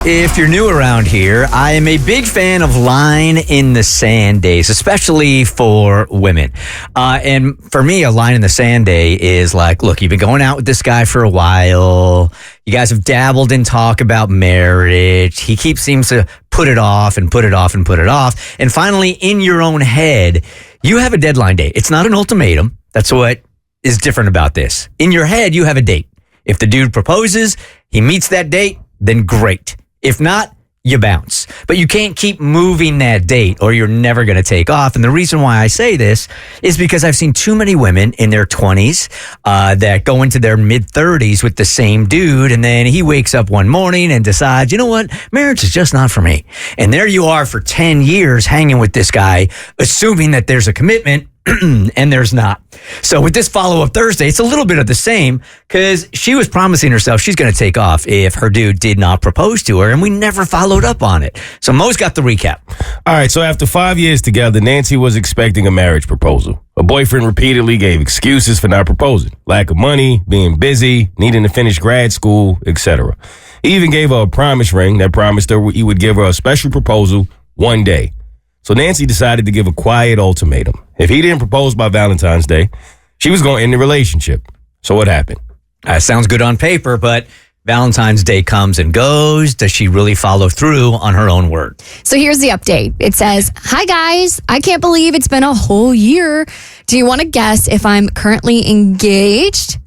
If you're new around here, I am a big fan of line in the sand days, especially for women. And for me, a line in the sand day is like, look, you've been going out with this guy for a while. You guys have dabbled in talk about marriage. He seems to put it off and put it off and put it off. And finally, in your own head, you have a deadline date. It's not an ultimatum. That's what is different about this. In your head, you have a date. If the dude proposes, he meets that date, then great. If not, you bounce. But you can't keep moving that date or you're never going to take off. And the reason why I say this is because I've seen too many women in their 20s that go into their mid-30s with the same dude. And then he wakes up one morning and decides, you know what? Marriage is just not for me. And there you are for 10 years hanging with this guy, assuming that there's a commitment. And there's not. So with this follow-up Thursday, it's a little bit of the same because she was promising herself she's going to take off if her dude did not propose to her, and we never followed up on it. So Mo's got the recap. All right, so after 5 years together, Nancy was expecting a marriage proposal. Her boyfriend repeatedly gave excuses for not proposing. Lack of money, being busy, needing to finish grad school, etc. He even gave her a promise ring that promised her he would give her a special proposal one day. So Nancy decided to give a quiet ultimatum. If he didn't propose by Valentine's Day, she was going to end the relationship. So what happened? Sounds good on paper, but Valentine's Day comes and goes. Does she really follow through on her own word? So here's the update. It says, "Hi guys, I can't believe it's been a whole year. Do you want to guess if I'm currently engaged?"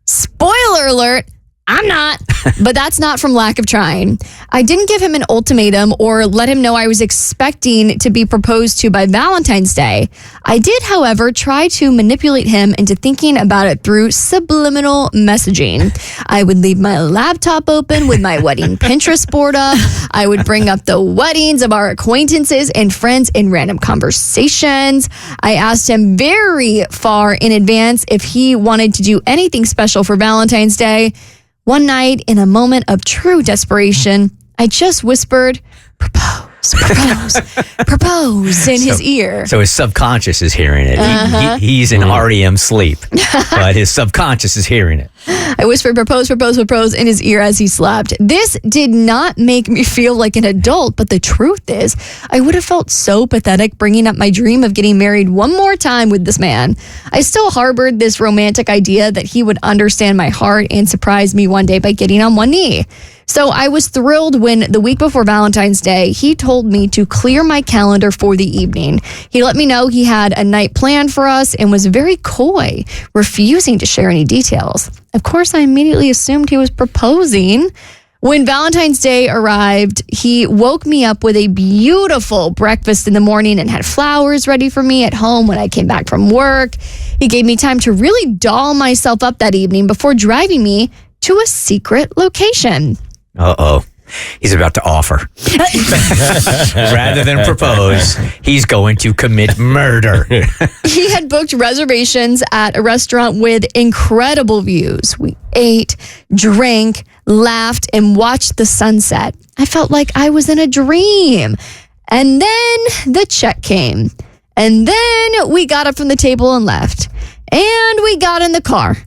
Spoiler alert. I'm not, but that's not from lack of trying. I didn't give him an ultimatum or let him know I was expecting to be proposed to by Valentine's Day. I did, however, try to manipulate him into thinking about it through subliminal messaging. I would leave my laptop open with my wedding Pinterest board up. I would bring up the weddings of our acquaintances and friends in random conversations. I asked him very far in advance if he wanted to do anything special for Valentine's Day. One night, in a moment of true desperation, I just whispered, propose, propose, propose in his ear. So his subconscious is hearing it. He's in REM sleep, but his subconscious is hearing it. I whispered, propose, propose, propose in his ear as he slept. This did not make me feel like an adult, but the truth is, I would have felt so pathetic bringing up my dream of getting married one more time with this man. I still harbored this romantic idea that he would understand my heart and surprise me one day by getting on one knee. So I was thrilled when the week before Valentine's Day, he told me to clear my calendar for the evening. He let me know he had a night planned for us and was very coy, refusing to share any details. Of course, I immediately assumed he was proposing. When Valentine's Day arrived, he woke me up with a beautiful breakfast in the morning and had flowers ready for me at home when I came back from work. He gave me time to really doll myself up that evening before driving me to a secret location. Uh-oh. He's about to offer. Rather than propose, he's going to commit murder. He had booked reservations at a restaurant with incredible views. We ate, drank, laughed, and watched the sunset. I felt like I was in a dream. And then the check came. And then we got up from the table and left. And we got in the car.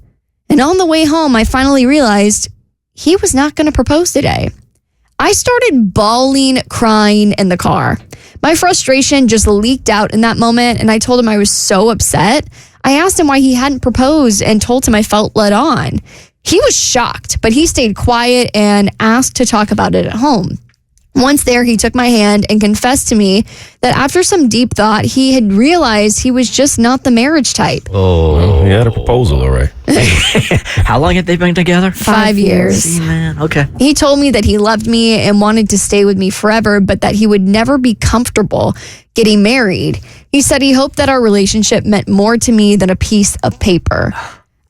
And on the way home, I finally realized he was not going to propose today. I started bawling, crying in the car. My frustration just leaked out in that moment, and I told him I was so upset. I asked him why he hadn't proposed and told him I felt led on. He was shocked, but he stayed quiet and asked to talk about it at home. Once there, he took my hand and confessed to me that after some deep thought, he had realized he was just not the marriage type. Oh, he had a proposal, all right. How long had they been together? 5 years. See, man. Okay. He told me that he loved me and wanted to stay with me forever, but that he would never be comfortable getting married. He said he hoped that our relationship meant more to me than a piece of paper.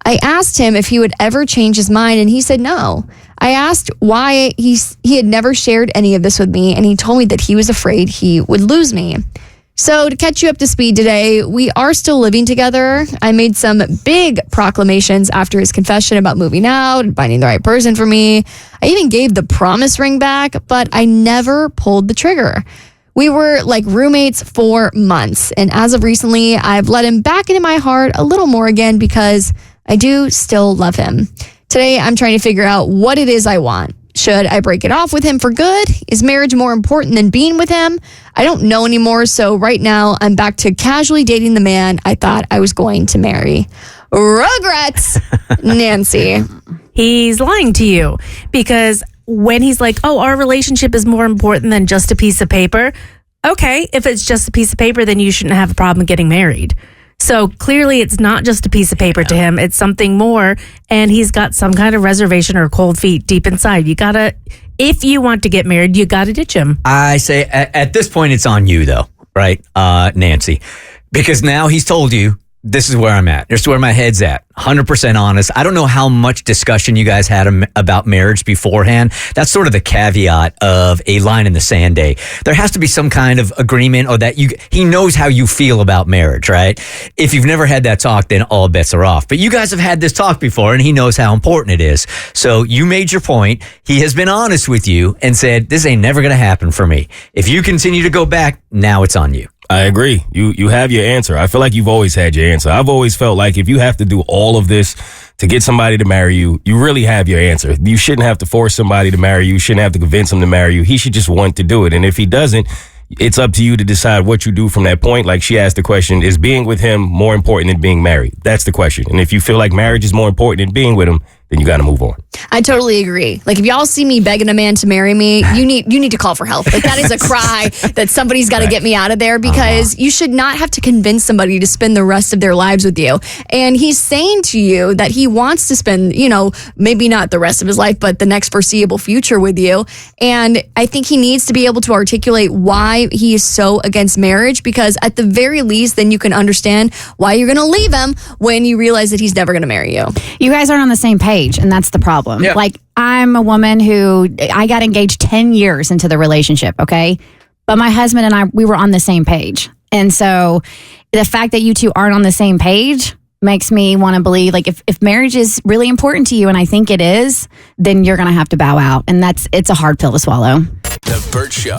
I asked him if he would ever change his mind, and he said no. I asked why he had never shared any of this with me, and he told me that he was afraid he would lose me. So to catch you up to speed today, we are still living together. I made some big proclamations after his confession about moving out and finding the right person for me. I even gave the promise ring back, but I never pulled the trigger. We were like roommates for months, and as of recently, I've let him back into my heart a little more again because I do still love him. Today, I'm trying to figure out what it is I want. Should I break it off with him for good? Is marriage more important than being with him? I don't know anymore. So right now I'm back to casually dating the man I thought I was going to marry. Regrets, Nancy. He's lying to you because when he's like, oh, our relationship is more important than just a piece of paper. Okay, if it's just a piece of paper, then you shouldn't have a problem getting married. So clearly it's not just a piece of paper to him. It's something more. And he's got some kind of reservation or cold feet deep inside. You gotta, if you want to get married, you gotta ditch him. I say at this point, it's on you though, right, Nancy? Because now he's told you, this is where I'm at. This is where my head's at. 100% honest. I don't know how much discussion you guys had about marriage beforehand. That's sort of the caveat of a line in the sand day. There has to be some kind of agreement or that he knows how you feel about marriage, right? If you've never had that talk, then all bets are off. But you guys have had this talk before and he knows how important it is. So you made your point. He has been honest with you and said, this ain't never going to happen for me. If you continue to go back, now it's on you. I agree. You have your answer. I feel like you've always had your answer. I've always felt like if you have to do all of this to get somebody to marry you, you really have your answer. You shouldn't have to force somebody to marry you. You shouldn't have to convince him to marry you. He should just want to do it. And if he doesn't, it's up to you to decide what you do from that point. Like she asked the question, is being with him more important than being married? That's the question. And if you feel like marriage is more important than being with him, then you got to move on. I totally agree. Like if y'all see me begging a man to marry me, you need to call for help. Like that is a cry that somebody's got to get me out of there because you should not have to convince somebody to spend the rest of their lives with you. And he's saying to you that he wants to spend, maybe not the rest of his life, but the next foreseeable future with you. And I think he needs to be able to articulate why he is so against marriage because at the very least, then you can understand why you're going to leave him when you realize that he's never going to marry you. You guys aren't on the same page. And that's the problem. Yeah. Like, I'm a woman I got engaged 10 years into the relationship, okay? But my husband and we were on the same page. And so the fact that you two aren't on the same page makes me want to believe, like, if marriage is really important to you, and I think it is, then you're going to have to bow out. And it's a hard pill to swallow. The Bert Show.